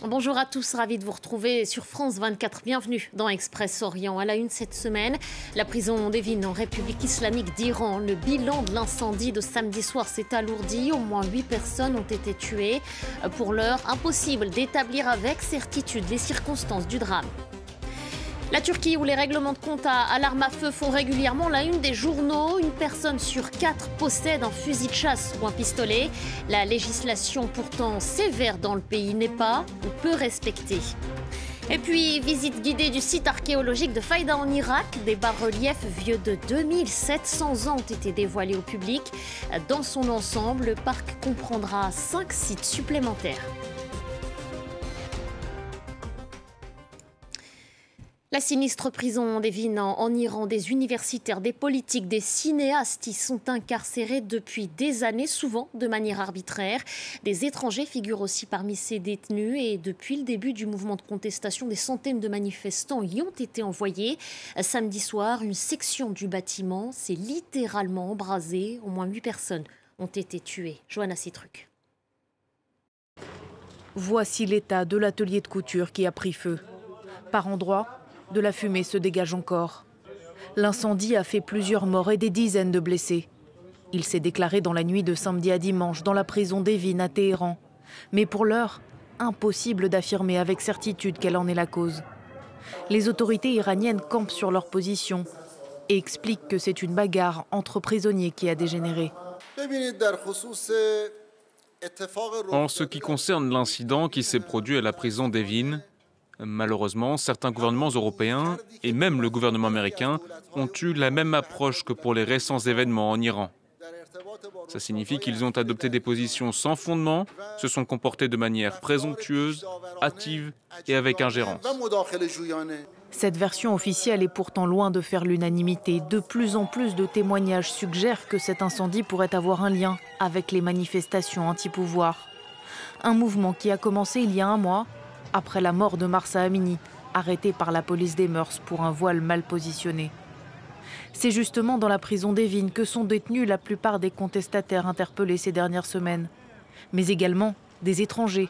Bonjour à tous, ravi de vous retrouver sur France 24. Bienvenue dans Express Orient. À la une cette semaine, la prison d'Evin en République islamique d'Iran. Le bilan de l'incendie de samedi soir s'est alourdi. Au moins 8 personnes ont été tuées. Pour l'heure, impossible d'établir avec certitude les circonstances du drame. La Turquie, où les règlements de compte à l'arme à feu font régulièrement la une des journaux. Une personne sur 4 possède un fusil de chasse ou un pistolet. La législation pourtant sévère dans le pays n'est pas ou peu respectée. Et puis, visite guidée du site archéologique de Faïda en Irak. Des bas-reliefs vieux de 2700 ans ont été dévoilés au public. Dans son ensemble, le parc comprendra 5 sites supplémentaires. La sinistre prison d'Evin en Iran, des universitaires, des politiques, des cinéastes y sont incarcérés depuis des années, souvent de manière arbitraire. Des étrangers figurent aussi parmi ces détenus et depuis le début du mouvement de contestation, des centaines de manifestants y ont été envoyés. Samedi soir, une section du bâtiment s'est littéralement embrasée. Au moins 8 personnes ont été tuées. Johanna Citruc. Voici l'état de l'atelier de couture qui a pris feu. Par endroits, de la fumée se dégage encore. L'incendie a fait plusieurs morts et des dizaines de blessés. Il s'est déclaré dans la nuit de samedi à dimanche dans la prison d'Evin à Téhéran. Mais pour l'heure, impossible d'affirmer avec certitude quelle en est la cause. Les autorités iraniennes campent sur leur position et expliquent que c'est une bagarre entre prisonniers qui a dégénéré. En ce qui concerne l'incident qui s'est produit à la prison d'Evin, malheureusement, certains gouvernements européens et même le gouvernement américain ont eu la même approche que pour les récents événements en Iran. Ça signifie qu'ils ont adopté des positions sans fondement, se sont comportés de manière présomptueuse, hâtive et avec ingérence. Cette version officielle est pourtant loin de faire l'unanimité. De plus en plus de témoignages suggèrent que cet incendie pourrait avoir un lien avec les manifestations anti-pouvoir. Un mouvement qui a commencé il y a un mois, après la mort de Mahsa Amini, arrêté par la police des mœurs pour un voile mal positionné. C'est justement dans la prison d'Evin que sont détenus la plupart des contestataires interpellés ces dernières semaines, mais également des étrangers,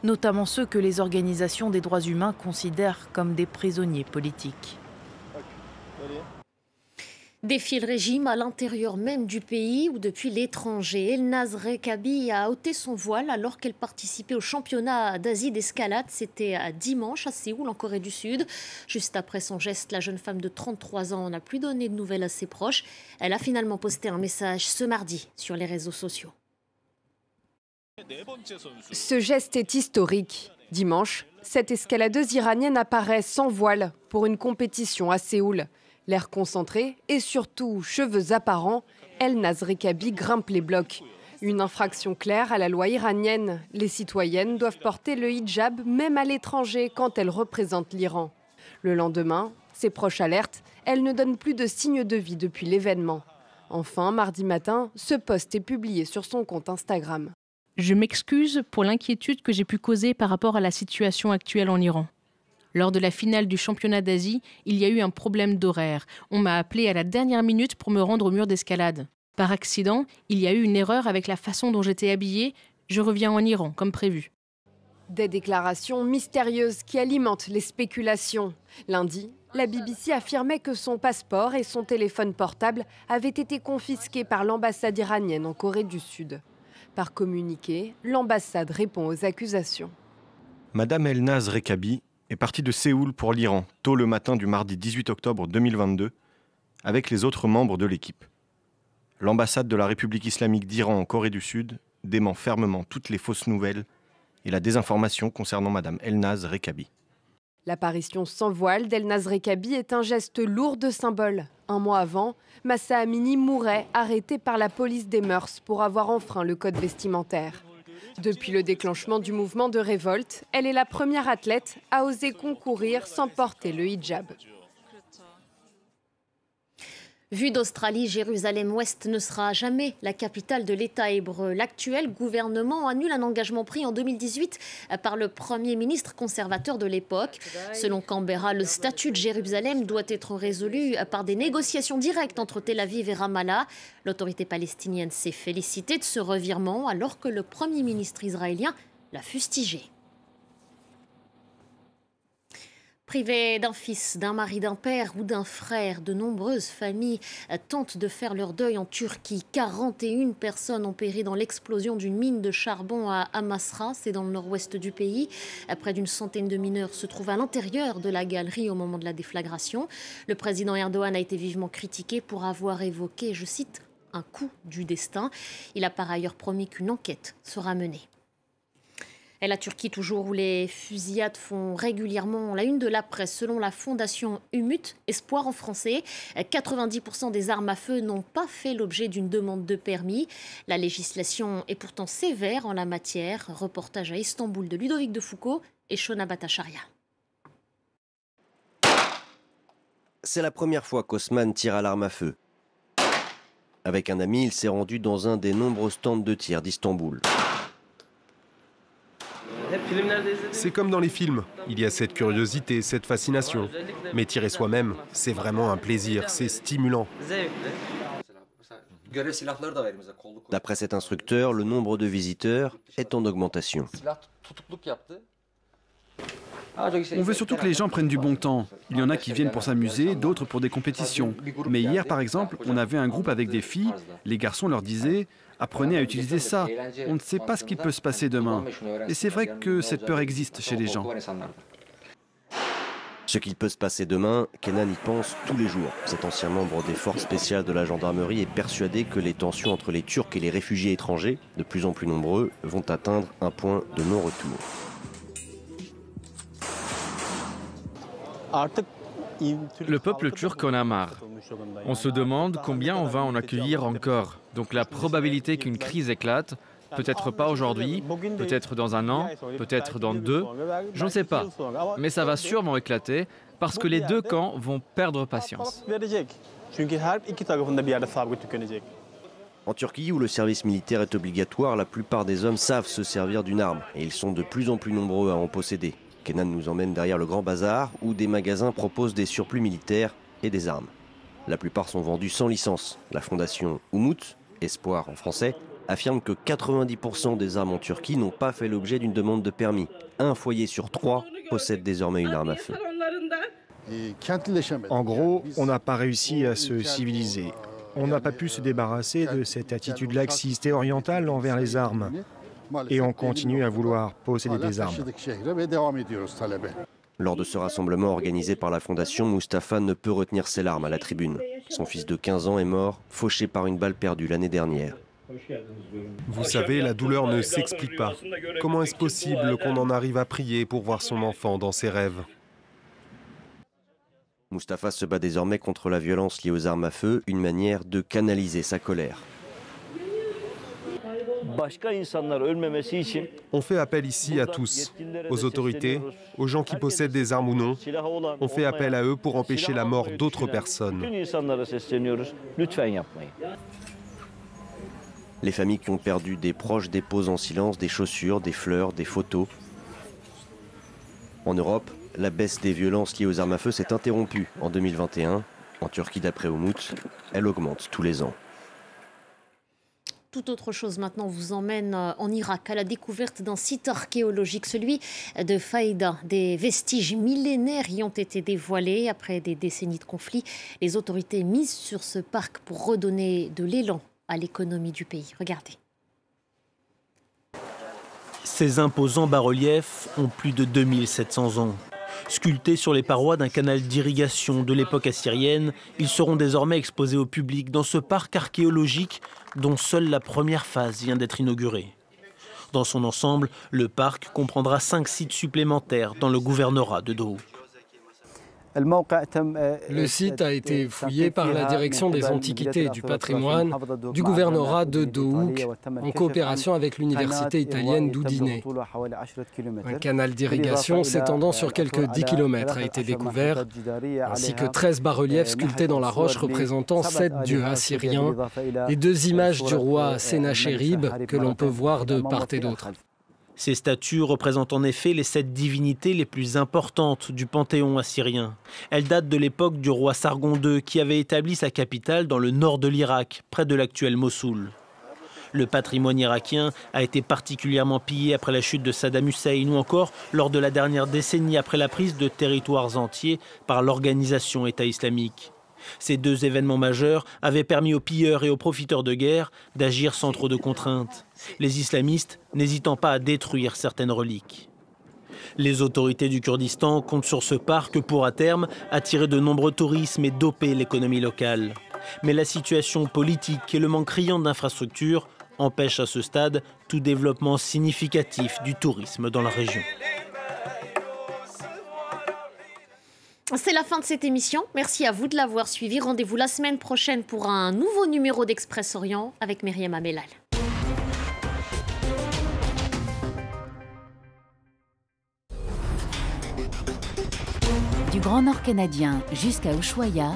notamment ceux que les organisations des droits humains considèrent comme des prisonniers politiques. Défie le régime à l'intérieur même du pays ou depuis l'étranger. Elnaz Rekabi a ôté son voile alors qu'elle participait au championnat d'Asie d'escalade. C'était dimanche à Séoul, en Corée du Sud. Juste après son geste, la jeune femme de 33 ans n'a plus donné de nouvelles à ses proches. Elle a finalement posté un message ce mardi sur les réseaux sociaux. Ce geste est historique. Dimanche, cette escaladeuse iranienne apparaît sans voile pour une compétition à Séoul. L'air concentré et surtout cheveux apparents, Elnaz Rekabi grimpe les blocs. Une infraction claire à la loi iranienne. Les citoyennes doivent porter le hijab même à l'étranger quand elles représentent l'Iran. Le lendemain, ses proches alertent, elle ne donne plus de signe de vie depuis l'événement. Enfin, mardi matin, ce post est publié sur son compte Instagram. Je m'excuse pour l'inquiétude que j'ai pu causer par rapport à la situation actuelle en Iran. Lors de la finale du championnat d'Asie, il y a eu un problème d'horaire. On m'a appelé à la dernière minute pour me rendre au mur d'escalade. Par accident, il y a eu une erreur avec la façon dont j'étais habillée. Je reviens en Iran, comme prévu. Des déclarations mystérieuses qui alimentent les spéculations. Lundi, la BBC affirmait que son passeport et son téléphone portable avaient été confisqués par l'ambassade iranienne en Corée du Sud. Par communiqué, l'ambassade répond aux accusations. Madame Elnaz Rekabi est partie de Séoul pour l'Iran tôt le matin du mardi 18 octobre 2022 avec les autres membres de l'équipe. L'ambassade de la République islamique d'Iran en Corée du Sud dément fermement toutes les fausses nouvelles et la désinformation concernant Madame Elnaz Rekabi. L'apparition sans voile d'Elnaz Rekabi est un geste lourd de symbole. Un mois avant, Mahsa Amini mourait arrêté par la police des mœurs pour avoir enfreint le code vestimentaire. Depuis le déclenchement du mouvement de révolte, elle est la première athlète à oser concourir sans porter le hijab. Vue d'Australie, Jérusalem-Ouest ne sera jamais la capitale de l'État hébreu. L'actuel gouvernement annule un engagement pris en 2018 par le Premier ministre conservateur de l'époque. Selon Canberra, le statut de Jérusalem doit être résolu par des négociations directes entre Tel Aviv et Ramallah. L'autorité palestinienne s'est félicitée de ce revirement alors que le Premier ministre israélien l'a fustigé. Privés d'un fils, d'un mari, d'un père ou d'un frère, de nombreuses familles tentent de faire leur deuil en Turquie. 41 personnes ont péri dans l'explosion d'une mine de charbon à Amasra, c'est dans le nord-ouest du pays. Près d'une centaine de mineurs se trouvent à l'intérieur de la galerie au moment de la déflagration. Le président Erdogan a été vivement critiqué pour avoir évoqué, je cite, un coup du destin. Il a par ailleurs promis qu'une enquête sera menée. Et la Turquie, toujours où les fusillades font régulièrement la une de la presse. Selon la fondation Umut, Espoir en français, 90% des armes à feu n'ont pas fait l'objet d'une demande de permis. La législation est pourtant sévère en la matière. Reportage à Istanbul de Ludovic de Foucault et Shona Batacharia. C'est la première fois qu'Osman tire à l'arme à feu. Avec un ami, il s'est rendu dans un des nombreux stands de tir d'Istanbul. C'est comme dans les films, il y a cette curiosité, cette fascination. Mais tirer soi-même, c'est vraiment un plaisir, c'est stimulant. D'après cet instructeur, le nombre de visiteurs est en augmentation. On veut surtout que les gens prennent du bon temps. Il y en a qui viennent pour s'amuser, d'autres pour des compétitions. Mais hier, par exemple, on avait un groupe avec des filles. Les garçons leur disaient « Apprenez à utiliser ça. On ne sait pas ce qui peut se passer demain. » Et c'est vrai que cette peur existe chez les gens. Ce qu'il peut se passer demain, Kenan y pense tous les jours. Cet ancien membre des forces spéciales de la gendarmerie est persuadé que les tensions entre les Turcs et les réfugiés étrangers, de plus en plus nombreux, vont atteindre un point de non-retour. Le peuple turc en a marre. On se demande combien on va en accueillir encore. Donc la probabilité qu'une crise éclate, peut-être pas aujourd'hui, peut-être dans un an, peut-être dans 2, je ne sais pas. Mais ça va sûrement éclater parce que les deux camps vont perdre patience. En Turquie, où le service militaire est obligatoire, la plupart des hommes savent se servir d'une arme et ils sont de plus en plus nombreux à en posséder. Kenan nous emmène derrière le grand bazar où des magasins proposent des surplus militaires et des armes. La plupart sont vendus sans licence. La fondation Umut, Espoir en français, affirme que 90% des armes en Turquie n'ont pas fait l'objet d'une demande de permis. Un foyer sur 3 possède désormais une arme à feu. En gros, on n'a pas réussi à se civiliser. On n'a pas pu se débarrasser de cette attitude laxiste et orientale envers les armes. Et on continue à vouloir posséder des armes. Lors de ce rassemblement organisé par la fondation, Mustapha ne peut retenir ses larmes à la tribune. Son fils de 15 ans est mort, fauché par une balle perdue l'année dernière. Vous savez, la douleur ne s'explique pas. Comment est-ce possible qu'on en arrive à prier pour voir son enfant dans ses rêves? Mustapha se bat désormais contre la violence liée aux armes à feu, une manière de canaliser sa colère. On fait appel ici à tous, aux autorités, aux gens qui possèdent des armes ou non. On fait appel à eux pour empêcher la mort d'autres personnes. Les familles qui ont perdu des proches déposent en silence des chaussures, des fleurs, des photos. En Europe, la baisse des violences liées aux armes à feu s'est interrompue en 2021. En Turquie, d'après Umut, elle augmente tous les ans. Toute autre chose maintenant vous emmène en Irak à la découverte d'un site archéologique, celui de Faïda. Des vestiges millénaires y ont été dévoilés après des décennies de conflits. Les autorités misent sur ce parc pour redonner de l'élan à l'économie du pays. Regardez. Ces imposants bas-reliefs ont plus de 2700 ans. Sculptés sur les parois d'un canal d'irrigation de l'époque assyrienne, ils seront désormais exposés au public dans ce parc archéologique dont seule la première phase vient d'être inaugurée. Dans son ensemble, le parc comprendra 5 sites supplémentaires dans le gouvernorat de Dohuk. Le site a été fouillé par la direction des antiquités et du patrimoine du gouvernorat de Dohuk en coopération avec l'université italienne d'Udine. Un canal d'irrigation s'étendant sur quelques 10 km a été découvert, ainsi que 13 bas-reliefs sculptés dans la roche représentant 7 dieux assyriens et 2 images du roi Sénachérib que l'on peut voir de part et d'autre. Ces statues représentent en effet les 7 divinités les plus importantes du panthéon assyrien. Elles datent de l'époque du roi Sargon II qui avait établi sa capitale dans le nord de l'Irak, près de l'actuel Mossoul. Le patrimoine irakien a été particulièrement pillé après la chute de Saddam Hussein ou encore lors de la dernière décennie après la prise de territoires entiers par l'organisation État islamique. Ces deux événements majeurs avaient permis aux pilleurs et aux profiteurs de guerre d'agir sans trop de contraintes, les islamistes n'hésitant pas à détruire certaines reliques. Les autorités du Kurdistan comptent sur ce parc pour, à terme, attirer de nombreux touristes et doper l'économie locale. Mais la situation politique et le manque criant d'infrastructures empêchent à ce stade tout développement significatif du tourisme dans la région. C'est la fin de cette émission. Merci à vous de l'avoir suivi. Rendez-vous la semaine prochaine pour un nouveau numéro d'Express Orient avec Myriam Abellal. Du Grand Nord canadien jusqu'à Ushuaïa,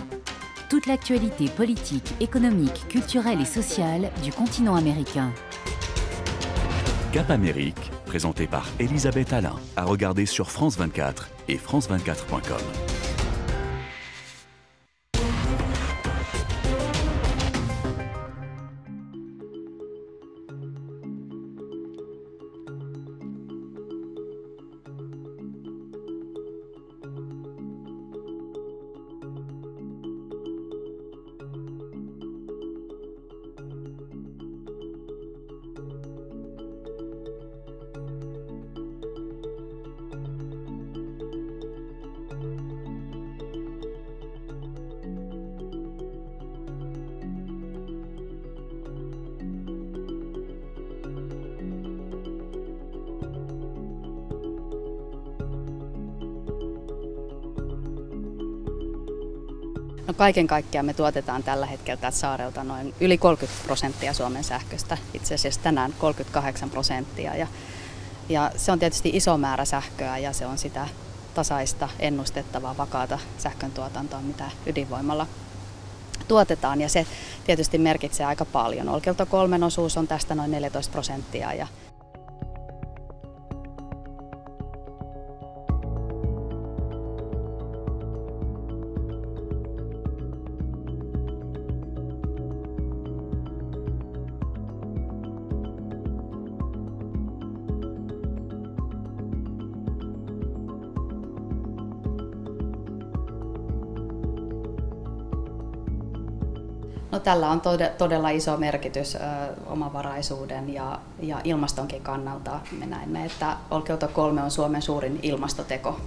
toute l'actualité politique, économique, culturelle et sociale du continent américain. Cap Amérique, présenté par Elisabeth Alain, à regarder sur France 24 et france24.com. No kaiken kaikkiaan me tuotetaan tällä hetkellä tästä saarelta noin yli 30% Suomen sähköstä, itse asiassa tänään 38%. Ja se on tietysti iso määrä sähköä ja se on sitä tasaista, ennustettavaa, vakaata sähköntuotantoa, mitä ydinvoimalla tuotetaan. Ja se tietysti merkitsee aika paljon. Olkiluoto 3 osuus on tästä noin 14%. No, tällä on todella iso merkitys omavaraisuuden ja ilmastonkin kannalta. Me näemme, että Olkiluoto 3 on Suomen suurin ilmastoteko.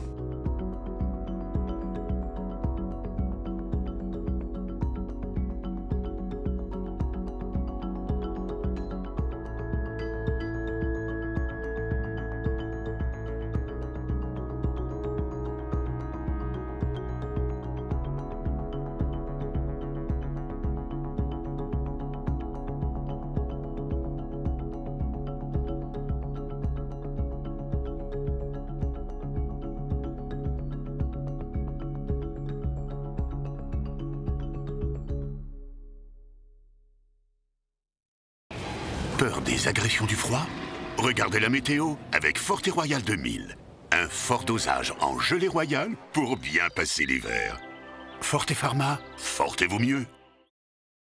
Peur des agressions du froid? Regardez la météo avec Forte Royal 2000. Un fort dosage en gelée royale pour bien passer l'hiver. Forte Pharma, fortez-vous mieux.